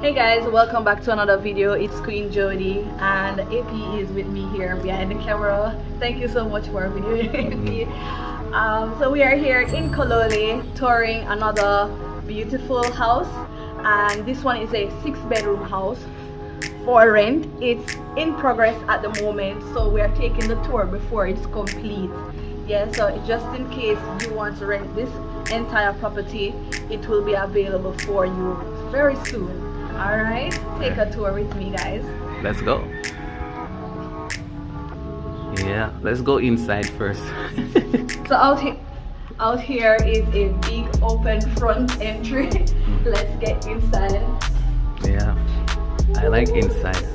Hey guys, welcome back to another video. It's Queen Jody and AP is with me here behind the camera. Thank you so much for videoing me. So we are here in Kololi touring another beautiful house, and this one is a 6-bedroom house for rent. It's in progress at the moment, so we are taking the tour before it's complete. Yeah, so just in case you want to rent this entire property, it will be available for you very soon. Alright, take a tour with me, guys. Let's go. Yeah, let's go inside first. So out here is a big open front entry. Let's get inside. Yeah, I like inside.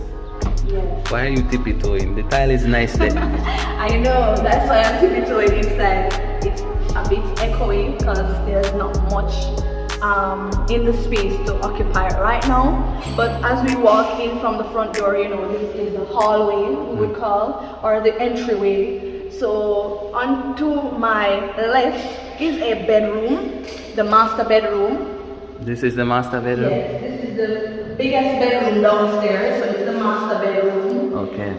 Yes. Why are you tippy-toeing? The tile is nice there. I know, that's why I'm tippy-toeing inside. It's a bit echoey because there's not much in the space to occupy right now, but as we walk in from the front door, you know, this is the hallway we would call, or the entryway. So onto my left is a bedroom, the master bedroom. This is the master bedroom? Yes, this is the biggest bedroom downstairs, so it's the master bedroom. Okay.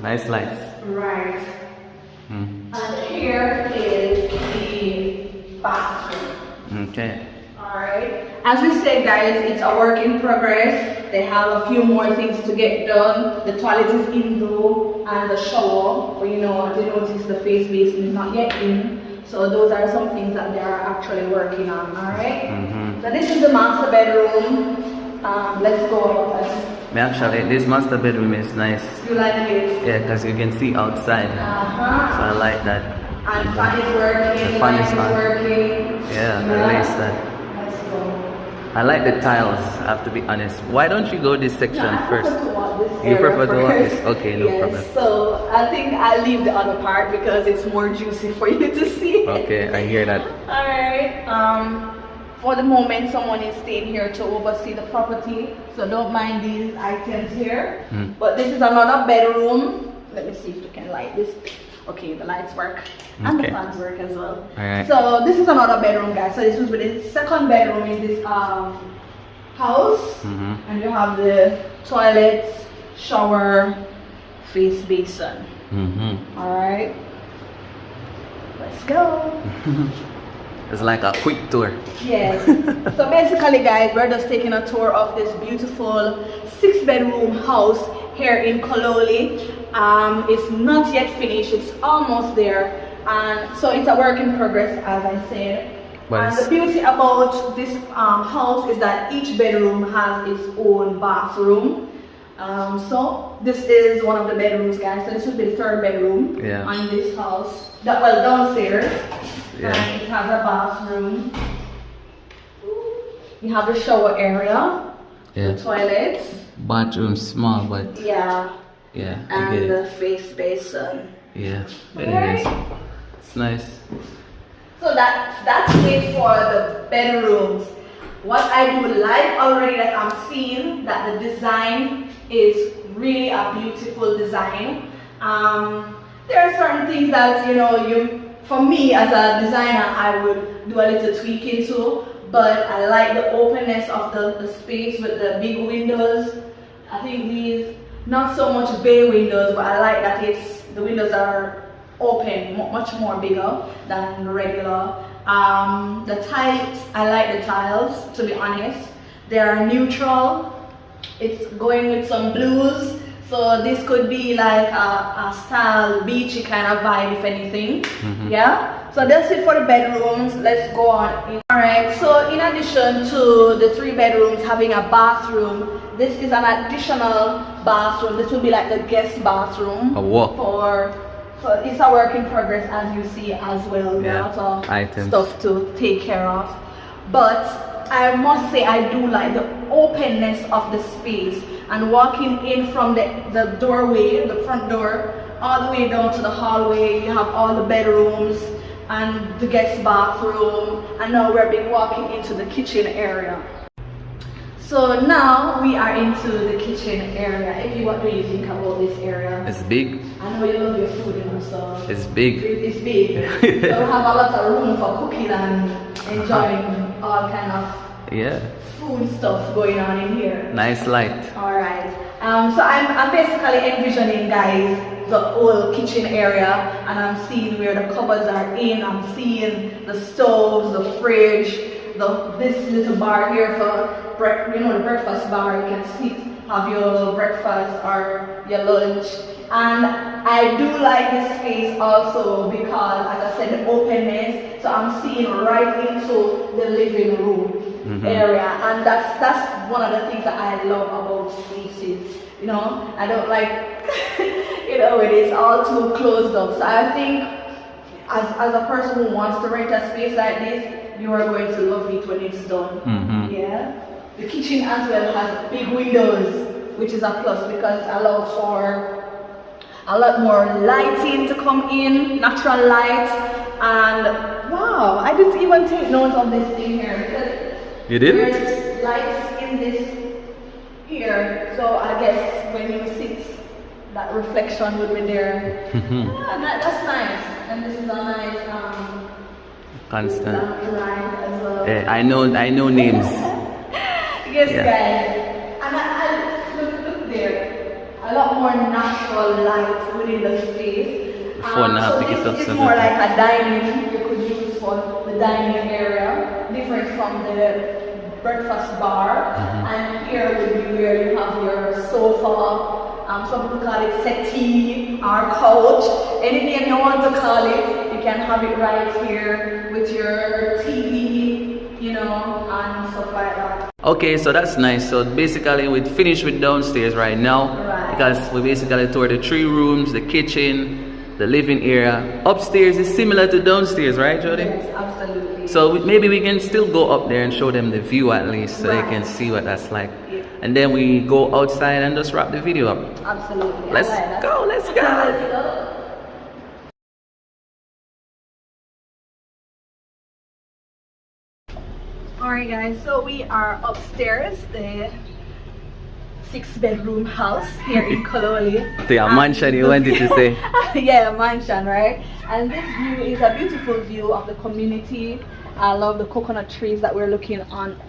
Nice lights. Right. And here is the bathroom. Okay. Alright. As we said, guys, it's a work in progress. They have a few more things to get done. The toilet is in though, and the shower. But you know, as you notice, the face basin is not yet in. So those are some things that they are actually working on. Alright. So this is the master bedroom. Let's go. Actually, this master bedroom is nice. You like it? Yeah, because you can see outside. So I like that. And fan is working. The fan is working. Yeah, I like that. Let's go. I like the tiles, I have to be honest. Why don't you go this section first? You prefer to walk this? Okay, no problem. So I think I'll leave the other part because it's more juicy for you to see. Okay, I hear that. Alright. For the moment, someone is staying here to oversee the property, so don't mind these items here. But this is another bedroom. Let me see if you can light this. Okay, the lights work and the fans work as well. Alright. So this is another bedroom, guys. So this was the second bedroom in this house, and you have the toilet, shower, face basin. Alright, let's go. It's like a quick tour. Yes. So basically, guys, we're just taking a tour of this beautiful 6-bedroom house here in Kololi. It's not yet finished, it's almost there, and so it's a work in progress, as I said. And the beauty about this house is that each bedroom has its own bathroom. So this is one of the bedrooms, guys. So this will be the 3rd bedroom on this house. Downstairs. And it has a bathroom. You have the shower area, the toilet. Bathroom small, but yeah, and the face basin. Yeah, very nice. It's nice. So that's it for the bedrooms. What I do like already that I'm seeing that the design is really a beautiful design. There are certain things that for me as a designer, I would do a little tweak into, but I like the openness of the space with the big windows. I think these, not so much bay windows, but I like that the windows are open, much more bigger than regular. The tiles, I like the tiles, to be honest. They are neutral. It's going with some blues. So this could be like a style beachy kind of vibe, if anything. Yeah. So that's it for the bedrooms. Let's go on. Alright. So in addition to the 3 bedrooms having a bathroom, this is an additional bathroom. This will be like the guest bathroom. So it's a work in progress, as you see as well. There are lots of stuff to take care of. But I must say I do like the openness of the space, and walking in from the doorway, the front door, all the way down to the hallway, you have all the bedrooms and the guest bathroom, and now we're walking into the kitchen area. So now we are into the kitchen area. If what do you think about this area? It's big. I know you love your food, so it's big. It's big. So we have a lot of room for cooking and enjoying all kind of Yeah. food stuff going on in here. Nice light. All right. So I'm basically envisioning, guys, the whole kitchen area, and I'm seeing where the cupboards are in. I'm seeing the stoves, the fridge, this little bar here for the breakfast bar. You can sit, have your breakfast or your lunch. And I do like this space also because, as I said, the openness. So I'm seeing right into the living room area, and that's one of the things that I love about spaces. You know, I don't like when it's all too closed up. So I think as a person who wants to rent a space like this, you are going to love it when it's done. Yeah. The kitchen as well has big windows, which is a plus because it allows for a lot more lighting to come in, natural light. And wow, I didn't even take note of this thing here because you didn't? There's lights in this here, so I guess when you sit, that reflection would be there. That's nice, and this is a nice constant line as well. Yeah, I know names. Yes, guys, and I look there. A lot more natural light within the space. So this is more like a dining you could use for the dining area, different from the breakfast bar. And here would be where you have your sofa. Some people call it settee or couch. Any name you want to call it, you can have it right here with your TV, and stuff like that. Okay, so that's nice. So basically we finished with downstairs right now, because we basically toured the 3 rooms, the kitchen, the living area. Upstairs is similar to downstairs, right, Jody? Yes, absolutely. So maybe we can still go up there and show them the view at least, so they can see what that's like. Yeah. And then we go outside and just wrap the video up. Absolutely. Let's go. Let's go. Alright guys, so we are upstairs, the 6-bedroom house here in Kololi. The mansion you wanted to say. Yeah, a mansion, right? And this view is a beautiful view of the community. I love the coconut trees that we're looking on,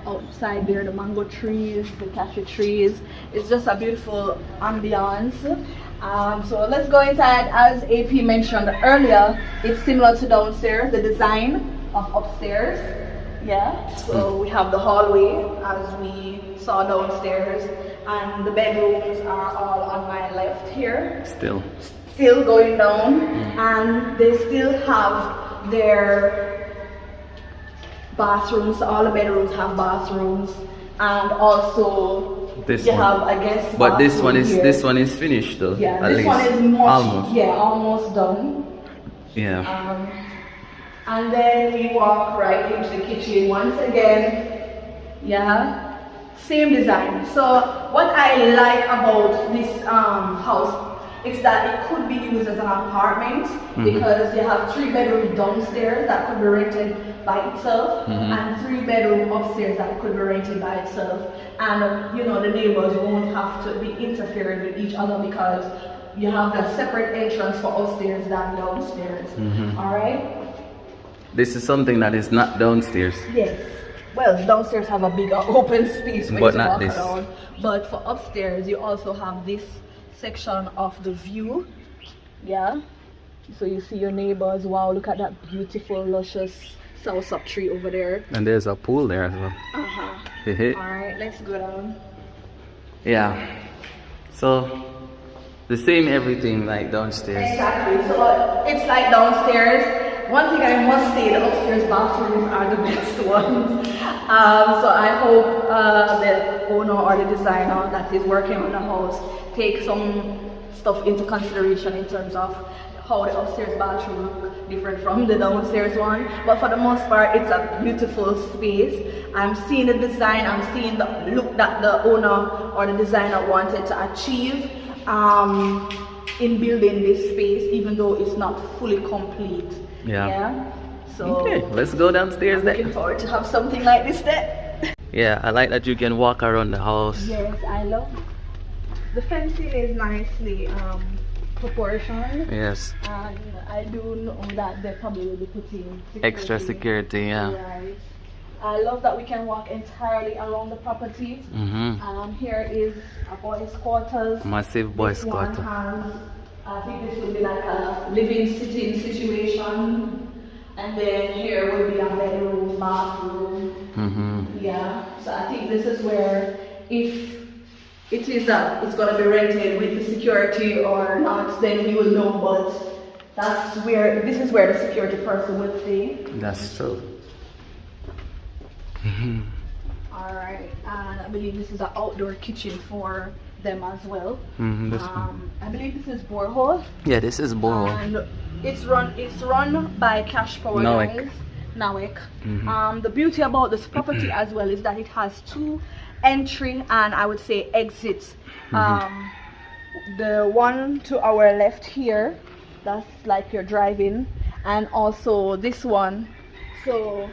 outside there, the mango trees, the cashew trees. It's just a beautiful ambiance. So let's go inside. As AP mentioned earlier, it's similar to downstairs, the design of upstairs. Yeah, so we have the hallway as we saw downstairs, and the bedrooms are all on my left here. Still going down, and they still have their bathrooms. All the bedrooms have bathrooms, and also have, I guess. But this one is finished though. Yeah, at this least. one is almost. Yeah, almost done. Yeah. And then we walk right into the kitchen once again. Yeah, same design. So what I like about this house is that it could be used as an apartment because you have 3 bedrooms downstairs that could be rented by itself, and 3 bedrooms upstairs that could be rented by itself. And the neighbors won't have to be interfering with each other because you have a separate entrance for upstairs than downstairs. All right. This is something that is not downstairs. Yes. Well, downstairs have a bigger open space for you to walk around. But for upstairs, you also have this section of the view. Yeah. So you see your neighbors. Wow, look at that beautiful, luscious soursop tree over there. And there's a pool there as well. Alright, let's go down. Yeah. So the same everything like downstairs. Exactly. So it's like downstairs. One thing I must say, the upstairs bathrooms are the best ones. So I hope the owner or the designer that is working on the house take some stuff into consideration in terms of how the upstairs bathroom look different from the downstairs one. But for the most part, it's a beautiful space. I'm seeing the design, I'm seeing the look that the owner or the designer wanted to achieve in building this space, even though it's not fully complete. Yeah. So okay, let's go downstairs then. Looking forward to have something like this there. Yeah, I like that you can walk around the house. Yes, I love the fencing is nicely proportioned. Yes. And I do know that they probably will be putting extra security, yeah. Right. I love that we can walk entirely around the property. Here is a boys' quarters. Massive boys' This one quarter. has, I think this would be like a living, sitting situation. And then here would be a bedroom, bathroom. Yeah, so I think this is where, if it is that it's going to be rented with the security or not, then we will know, but this is where the security person would stay. That's true. Alright, and I believe this is an outdoor kitchen for them as well. I believe this is borehole. Yeah, this is borehole. And it's run by Cash Power guys. Nawek. The beauty about this property as well is that it has 2 entry and I would say exits. The one to our left here, that's like you're driving, and also this one. So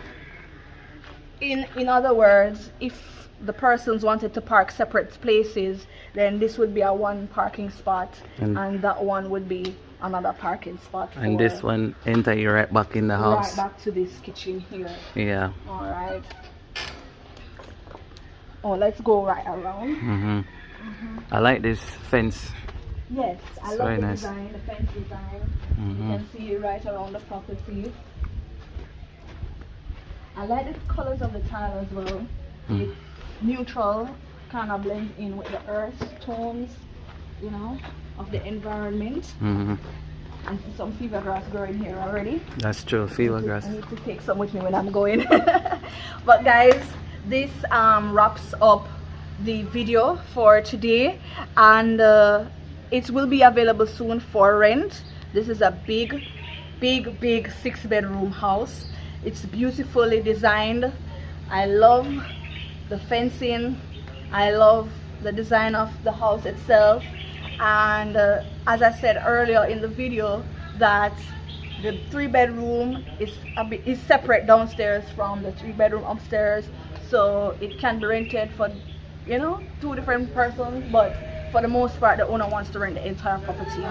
in other words, if the persons wanted to park separate places, then this would be a one parking spot, and that one would be another parking spot. And this one enter you right back in the house. Right back to this kitchen here. Yeah. All right. Oh, let's go right around. I like this fence. Yes, I It's love very the nice. design, the fence design. You can see it right around the property. I like the colors of the tile as well. It's neutral, kind of blends in with the earth tones, you know, of the environment. I see some fever grass growing here already. That's true, fever grass. I need to take some with me when I'm going. But guys, this wraps up the video for today, and it will be available soon for rent. This is a big 6-bedroom house. It's beautifully designed. I love the fencing. I love the design of the house itself. And as I said earlier in the video, that the 3-bedroom is separate downstairs from the 3-bedroom upstairs, so it can be rented for, you know, 2 different persons, but for the most part the owner wants to rent the entire property.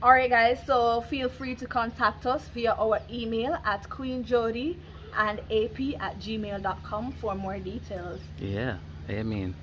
Alright guys, so feel free to contact us via our email at queenjodiandap@gmail.com for more details. Yeah, amen.